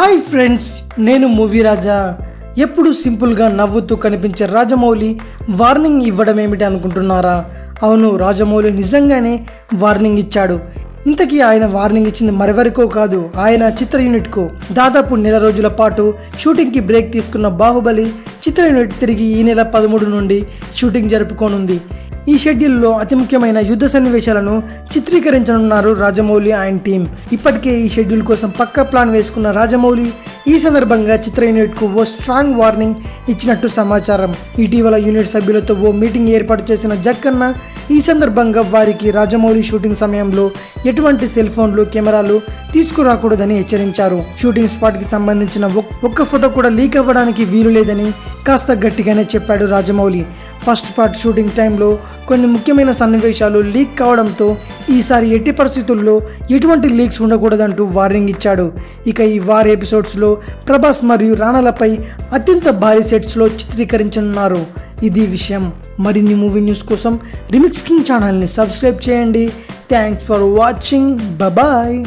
Hi friends, నేను movie రాజా. ఎప్పుడు సింపుల్గా నవ్వుతూ కనిపించే రాజమౌళి వార్నింగ్ ఇవ్వడం ఏమిటి అనుకుంటున్నారా? అవును, రాజమౌళి నిజంగానే వార్నింగ్ ఇచ్చాడు. ఇంతకీ ఆయన వార్నింగ్ ఇచ్చింది మరెవరికో కాదు, ఆయన చిత్ర యూనిట్కు. దాదాపు నెల రోజుల పాటు షూటింగ్కి బ్రేక్ తీసుకున్న బాహుబలి చిత్ర యూనిట్ తిరిగి ఈ నెల 13 నుండి షూటింగ్ జరుపుకోనుంది. ఈ షెడ్యూల్లో అతి ముఖ్యమైన యుద్ధ సన్నివేశాలను చిత్రీకరించనున్నారు రాజమౌళి అండ్ టీం. ఇప్పటికే ఈ షెడ్యూల్ కోసం పక్కా ప్లాన్ వేసుకున్న రాజమౌళి ఈ సందర్భంగా చిత్ర యూనిట్కు ఓ స్ట్రాంగ్ వార్నింగ్ ఇచ్చినట్టు సమాచారం. ఇటీవల యూనిట్ సభ్యులతో ఓ మీటింగ్ ఏర్పాటు చేసిన జక్కన్న ఈ సందర్భంగా వారికి రాజమౌళి షూటింగ్ సమయంలో ఎటువంటి సెల్ ఫోన్లు, కెమెరాలు తీసుకురాకూడదని హెచ్చరించారు. షూటింగ్ స్పాట్కి సంబంధించిన ఒక్క ఫోటో కూడా లీక్ అవ్వడానికి వీలు లేదని కాస్త గట్టిగానే చెప్పాడు రాజమౌళి. ఫస్ట్ పార్ట్ షూటింగ్ టైంలో కొన్ని ముఖ్యమైన సన్నివేశాలు లీక్ కావడంతో ఈసారి ఎట్టి పరిస్థితుల్లో ఎటువంటి లీక్స్ ఉండకూడదంటూ వార్నింగ్ ఇచ్చాడు. ఇక ఈ వార్ ఎపిసోడ్స్లో ప్రభాస్ మరియు రాణాలపై అత్యంత భారీ సెట్స్లో చిత్రీకరించనున్నారు. ఇది విషయం. మరిన్ని మూవీ న్యూస్ కోసం రిమిక్స్ కింగ్ ఛానల్ని సబ్స్క్రైబ్ చేయండి. Thanks for watching. బాయ్.